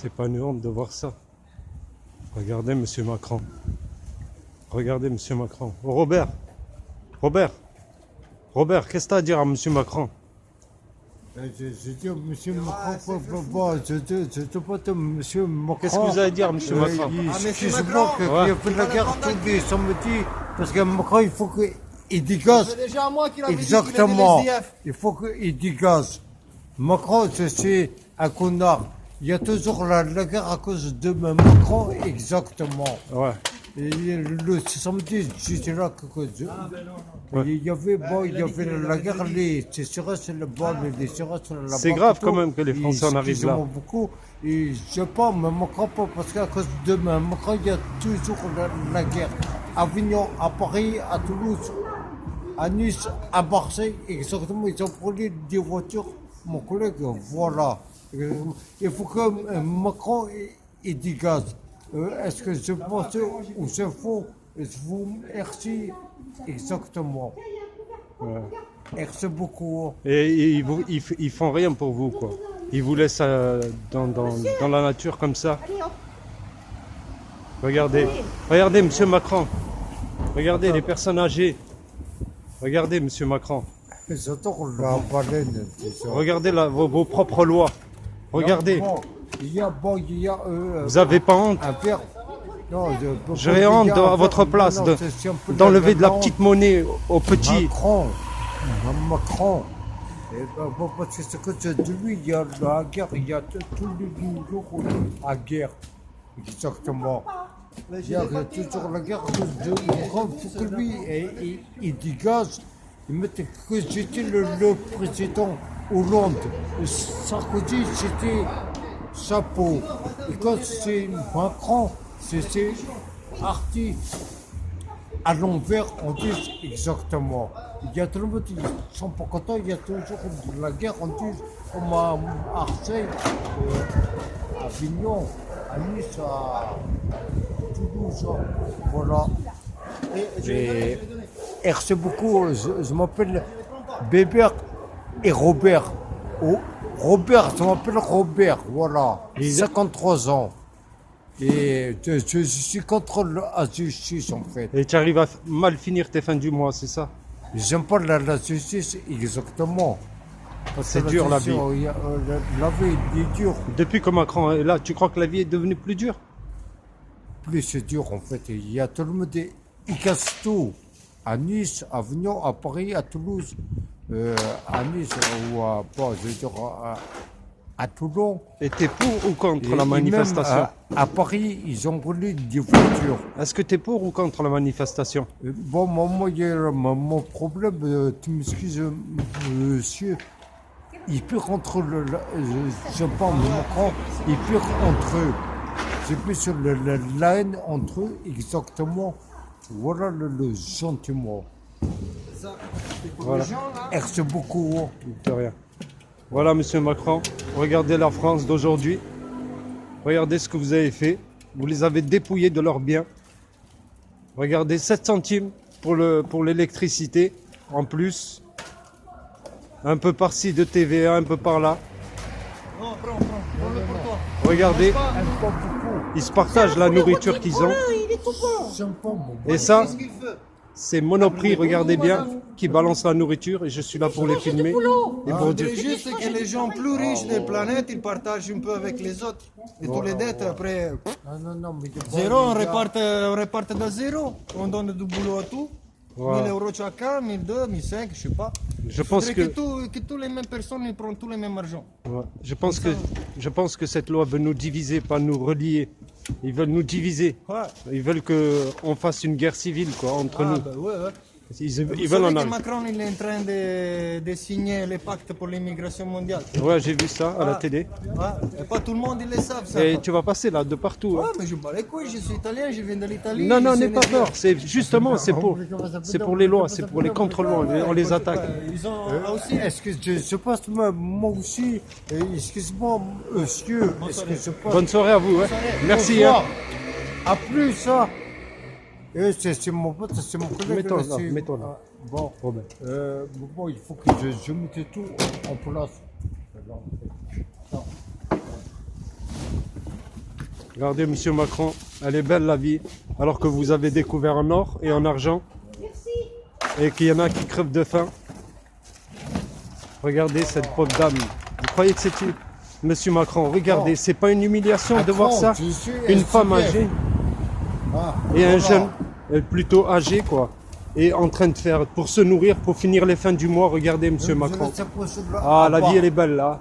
C'est pas une honte de voir ça. Regardez Monsieur Macron. Regardez Monsieur Macron. Oh, Robert. Robert, qu'est-ce que tu as à dire à Monsieur Macron? Je dis, monsieur Macron, je pas de monsieur Macron. Qu'est-ce que vous avez à dire, Monsieur Macron? Excusez-moi qu'il a fait la guerre tous les samedis, parce que Macron, il faut qu'il dégage. C'est déjà moi qui l'avais dit qu'il Exactement. avait les SDF. Il faut qu'il dégage. Macron, c'est un connard. Il y a toujours la guerre à cause de Macron, exactement. Ouais. Et le samedi, j'étais là. Il y avait la guerre, les CRS, le bol, les CRS, la C'est grave quand même que les Français en arrivent là. Beaucoup. Et je pense, mais Macron, parce qu'à cause de Macron, il y a toujours la guerre. À Avignon, à Paris, à Toulouse, à Nice, à Marseille, exactement. Ils ont pris des voitures, mon collègue, voilà. Il faut que Macron il dégage. Est-ce que je pense ou c'est faux? Je vous remercie exactement. Ouais. Merci beaucoup. Et ils font rien pour vous, quoi. Ils vous laissent dans la nature comme ça. Regardez Monsieur Macron. Regardez les personnes âgées. Regardez Monsieur Macron. J'adore la baleine. Regardez vos propres lois. Regardez. Il y a, Vous n'avez pas honte? un père. Non, J'aurais honte à votre place d'enlever de la petite monnaie aux petits. Macron. Parce que c'est que de lui, il y a la guerre, il y a tous les jours la guerre. Exactement. Il y a toujours la guerre de Macron. Il faut que lui, il dégage. Il mettait que j'étais le président Hollande. Sarkozy, c'était chapeau. Et quand c'est Macron, c'est parti à l'envers, on dit exactement. Il y a tout le monde qui sont pas contents, il y a toujours de la guerre, on dit comme à Marseille, à Avignon, à Nice, à Toulouse, voilà. Et merci beaucoup, je m'appelle Bébert et Robert. Robert, je m'appelle Robert, voilà, 53 ans. Et je suis contre la justice, en fait. Et tu arrives à mal finir tes fins du mois, c'est ça? J'aime pas la justice, exactement. C'est dur la vie. La vie est dure. Depuis que Macron est là, tu crois que la vie est devenue plus dure? Plus c'est dur, en fait. Il y a tout le monde, il casse tout. À Nice, à Avignon, à Paris, à Toulouse, à Nice, ou je veux dire, à Toulon. Et t'es pour ou contre la manifestation? Même à Paris, ils ont brûlé des voitures. Est-ce que t'es pour ou contre la manifestation? Bon, moi, il y a mon problème, tu m'excuses, monsieur, il pire entre je pense, Macron, il pire entre eux. C'est plus la haine entre eux, exactement. Voilà le sentiment. Voilà. Merci beaucoup. De rien. Voilà, Monsieur Macron, regardez la France d'aujourd'hui. Regardez ce que vous avez fait. Vous les avez dépouillés de leurs biens. Regardez, 7 centimes pour l'électricité, en plus. Un peu par-ci de TVA, un peu par-là. Non, prends-le pour toi. Regardez, Pas beaucoup. ils se partagent la nourriture qu'ils ont. Il est tout bon. J'aime pas, moi. Et ça, Qu'est-ce qu'il fait? c'est Monoprix, regardez bien, qui balance la nourriture. Et je suis là pour les filmer. Et pour dire... Juste que les gens plus riches de la planète, ils partagent un peu avec les autres. Et tous les dettes, après, Non, mais zéro, on reparte de zéro. On donne du boulot à tout. Voilà. 1000 euros chacun, 1002, 1005, je sais pas. Je pense Faudrait que... que toutes les mêmes personnes ils prennent tous les mêmes argent. Ouais. Je pense que cette loi veut nous diviser, pas nous relier. Ils veulent nous diviser. Ouais. Ils veulent qu'on fasse une guerre civile quoi, entre nous. Bah ouais, ouais. Ils Vous veulent savez en que arriver. Macron il est en train de signer le pacte pour l'immigration mondiale. Ouais, j'ai vu ça à la télé. Ouais. Et pas tout le monde il le savent ça. Et tu vas passer là, de partout. Ouais, Hein. mais je bats les couilles, je suis italien, je viens de l'Italie. Non, non, je n'aie suis pas né- peur. C'est justement, c'est pour les lois, c'est pour les contre-lois. On les attaque. Ils ont aussi. Est-ce que je passe moi aussi, excuse-moi, monsieur, est-ce que je passe... Bonne soirée à vous. Hein. Merci. Bonsoir. Hein. À plus, hein. C'est mon pote, c'est mon collègue. Mets-toi là, c'est- mets-toi là. Bon, Robert. bon, il faut que je mette tout en place. Regardez, monsieur Macron, elle est belle la vie, alors que vous avez découvert en or et en argent, et qu'il y en a qui crèvent de faim. Regardez cette pauvre dame. Vous croyez que c'est une... Monsieur Macron, regardez, c'est pas une humiliation de voir ça? Une femme âgée et un jeune, plutôt âgé, quoi, et en train de faire, pour se nourrir, pour finir les fins du mois. Regardez, monsieur Macron. Ah, la vie, elle est belle, là.